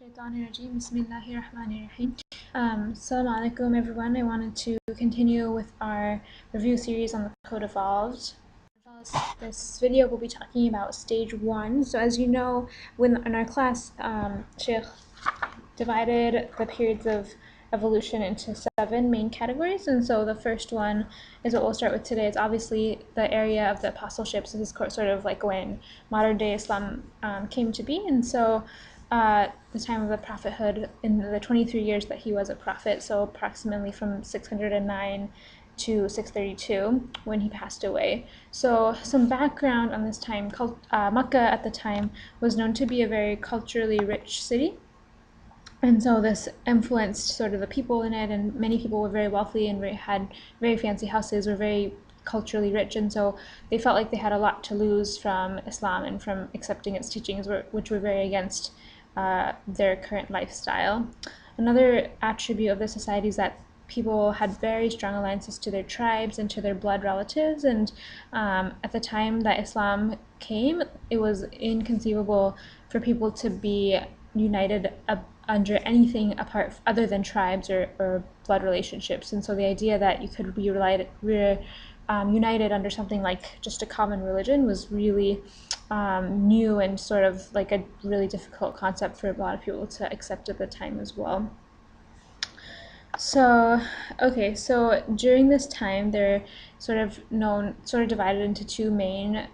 Shaitanirrajim. Bismillahirrahmanirrahim. Assalamu alaikum everyone. I wanted to continue with our review series on the Code Evolved. This video will be talking about stage 1. So as you know, in our class, Sheikh divided the periods of evolution into 7 main categories, and so the first one is what we'll start with today. It's obviously the area of the Apostleship. So this is sort of like when modern day Islam came to be, and so the time of the prophethood in the 23 years that he was a prophet, so approximately from 609 to 632 when he passed away. So some background on this time. Makkah at the time was known to be a very culturally rich city, and so this influenced sort of the people in it, and many people were very wealthy and had very fancy houses, were very culturally rich, and so they felt like they had a lot to lose from Islam and from accepting its teachings, which were very against their current lifestyle. Another attribute of the society is that people had very strong alliances to their tribes and to their blood relatives, and at the time that Islam came, it was inconceivable for people to be united under anything other than tribes or blood relationships. And so the idea that you could be united under something like just a common religion was really new and sort of like a really difficult concept for a lot of people to accept at the time as well. So during this time, they're sort of divided into 2 main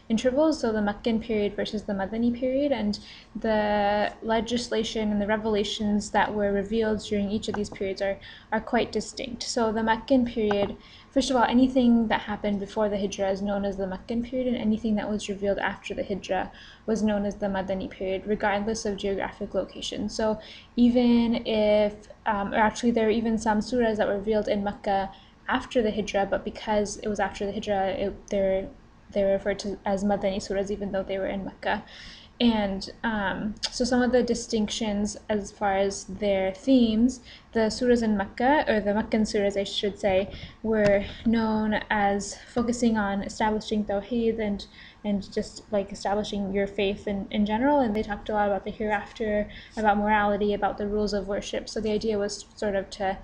intervals, so the Meccan period versus the Madani period, and the legislation and the revelations that were revealed during each of these periods are quite distinct. So the Meccan period, first of all, anything that happened before the Hijrah is known as the Meccan period, and anything that was revealed after the Hijrah was known as the Madani period, regardless of geographic location. So even if, or actually there were even some surahs that were revealed in Mecca after the Hijrah, but because it was after the Hijrah, they were referred to as Madani surahs even though they were in Mecca. And so some of the distinctions as far as their themes, the surahs in Mecca, or the Meccan surahs I should say, were known as focusing on establishing Tawheed and just like establishing your faith in general, and they talked a lot about the hereafter, about morality, about the rules of worship. So the idea was sort of to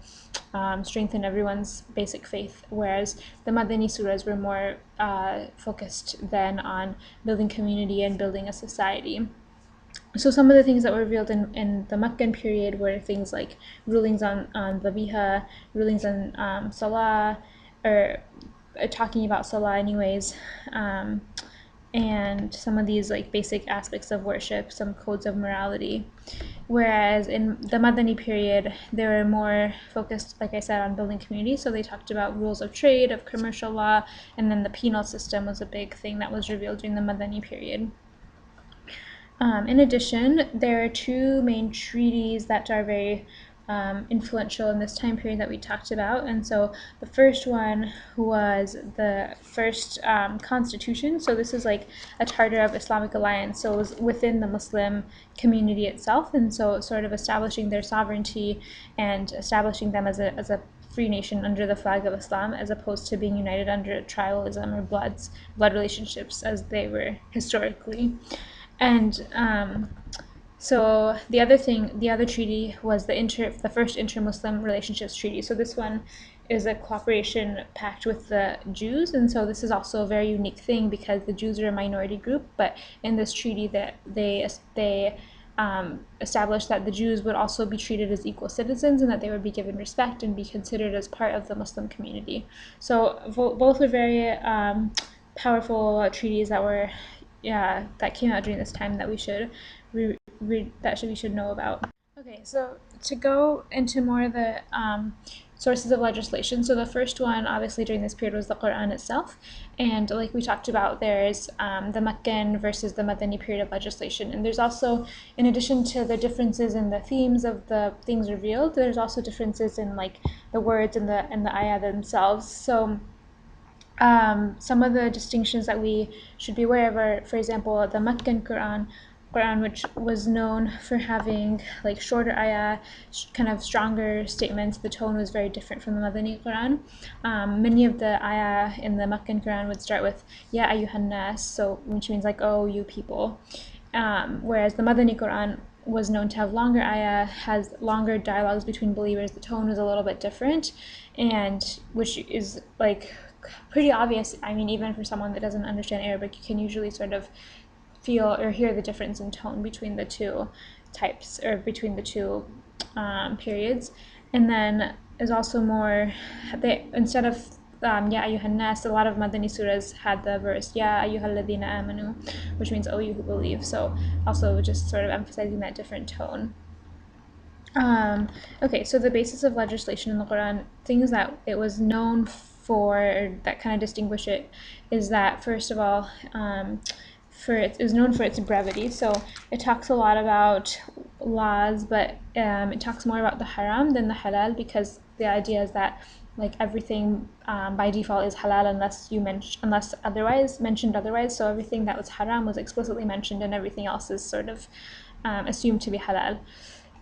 strengthen everyone's basic faith, whereas the Madani surahs were more focused then on building community and building a society. So some of the things that were revealed in the Meccan period were things like rulings on Dhabiha, rulings on Salah, or talking about Salah anyways, and some of these like basic aspects of worship, some codes of morality. Whereas in the Madani period, they were more focused, like I said, on building community. So they talked about rules of trade, of commercial law, and then the penal system was a big thing that was revealed during the Madani period. In addition, there are 2 main treaties that are very influential in this time period that we talked about. And so the first one was the first constitution. So this is like a charter of Islamic alliance, so it was within the Muslim community itself, and so sort of establishing their sovereignty and establishing them as a free nation under the flag of Islam, as opposed to being united under tribalism or blood relationships as they were historically. And so the other treaty was the first inter-Muslim relationships treaty. So this one is a cooperation pact with the Jews, and so this is also a very unique thing because the Jews are a minority group, but in this treaty that they established that the Jews would also be treated as equal citizens and that they would be given respect and be considered as part of the Muslim community. So both were very powerful treaties that came out during this time that we should we should know about. Okay, so to go into more of the sources of legislation, so the first one obviously during this period was the Quran itself, and like we talked about, there's the Meccan versus the Madani period of legislation, and there's also, in addition to the differences in the themes of the things revealed, there's also differences in like the words and the ayah themselves. So some of the distinctions that we should be aware of are, for example, the Meccan Quran, which was known for having like shorter ayah, kind of stronger statements. The tone was very different from the Madani Quran. Many of the ayah in the Meccan Quran would start with Ya ayyuhan nas, so which means like, oh you people. Whereas the Madani Quran was known to have longer ayah, has longer dialogues between believers. The tone is a little bit different, and which is like pretty obvious. I mean, even for someone that doesn't understand Arabic, you can usually sort of feel or hear the difference in tone between the two types, or between the two periods. And then is also more, instead of Ya ayyuhan nas, a lot of Madani surahs had the verse Ya ayyuhal ladhina amanu, which means oh you who believe. So also just sort of emphasizing that different tone. Okay, so the basis of legislation in the Quran, things that it was known for that kind of distinguish it, is that first of all, it was known for its brevity. So it talks a lot about laws, but it talks more about the haram than the halal, because the idea is that like everything by default is halal unless otherwise mentioned otherwise. So everything that was haram was explicitly mentioned, and everything else is sort of assumed to be halal.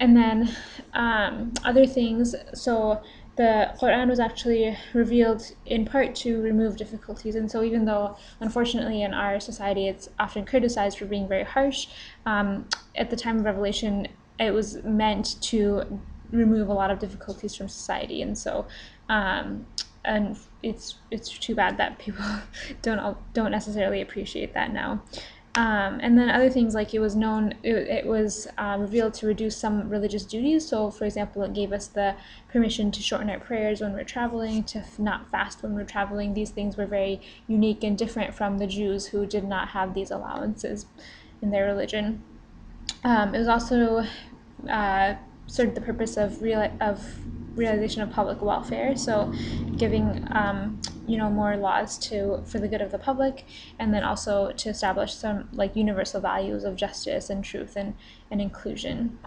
And then other things, so the Quran was actually revealed in part to remove difficulties. And so even though, unfortunately, in our society it's often criticized for being very harsh, at the time of revelation, it was meant to remove a lot of difficulties from society. And so and it's too bad that people don't necessarily appreciate that now. And then other things, like it was revealed to reduce some religious duties. So for example, it gave us the permission to shorten our prayers when we're traveling, to not fast when we're traveling. These things were very unique and different from the Jews, who did not have these allowances in their religion. It was also served the purpose of realization of public welfare, so giving more laws for the good of the public, and then also to establish some like universal values of justice and truth and inclusion.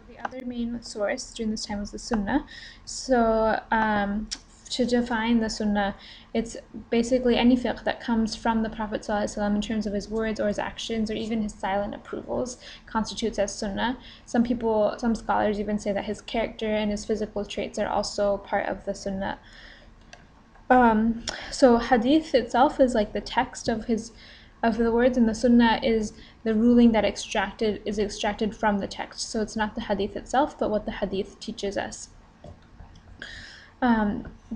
The other main source during this time was the Sunnah. So to define the Sunnah, it's basically any fiqh that comes from the Prophet ﷺ in terms of his words or his actions or even his silent approvals constitutes as Sunnah. Some scholars even say that his character and his physical traits are also part of the Sunnah. So hadith itself is like the text of the words, and the Sunnah is the ruling that is extracted from the text. So it's not the hadith itself, but what the hadith teaches us.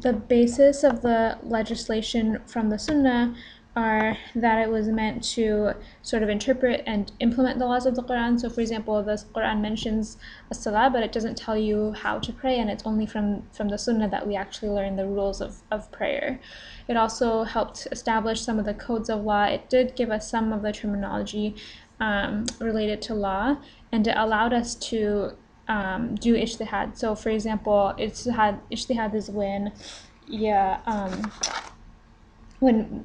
The basis of the legislation from the Sunnah are that it was meant to sort of interpret and implement the laws of the Quran. So for example, the Quran mentions as-salah, but it doesn't tell you how to pray, and it's only from the Sunnah that we actually learn the rules of prayer. It also helped establish some of the codes of law. It did give us some of the terminology related to law, and it allowed us to do ijtihad. So for example, ijtihad is when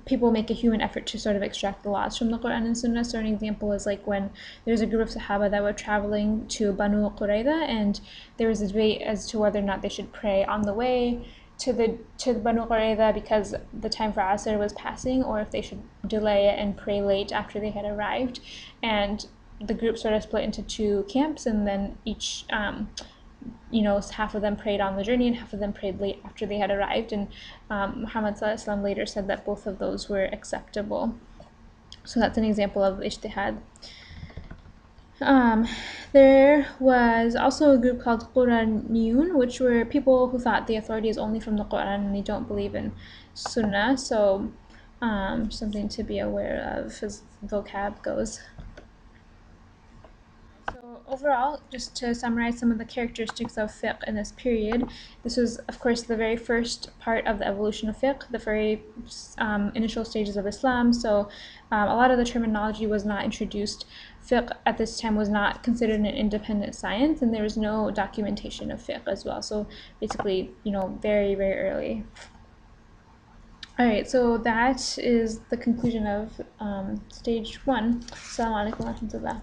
people make a human effort to sort of extract the laws from the Quran and Sunnah. So an example is like when there's a group of Sahaba that were traveling to Banu Qurayza, and there was a debate as to whether or not they should pray on the way to Banu Qurayza because the time for Asr was passing, or if they should delay it and pray late after they had arrived. And the group sort of split into two camps, and then each half of them prayed on the journey and half of them prayed late after they had arrived. And Muhammad ﷺ later said that both of those were acceptable. So that's an example of ijtihad. There was also a group called Quraniyun, which were people who thought the authority is only from the Quran and they don't believe in Sunnah. So something to be aware of as vocab goes. So overall, just to summarize some of the characteristics of fiqh in this period, this was, of course, the very first part of the evolution of fiqh, the very initial stages of Islam. So a lot of the terminology was not introduced. Fiqh at this time was not considered an independent science, and there was no documentation of fiqh as well. So basically, very, very early. All right, so that is the conclusion of stage 1. Assalamu alaikum wa rahmatullah.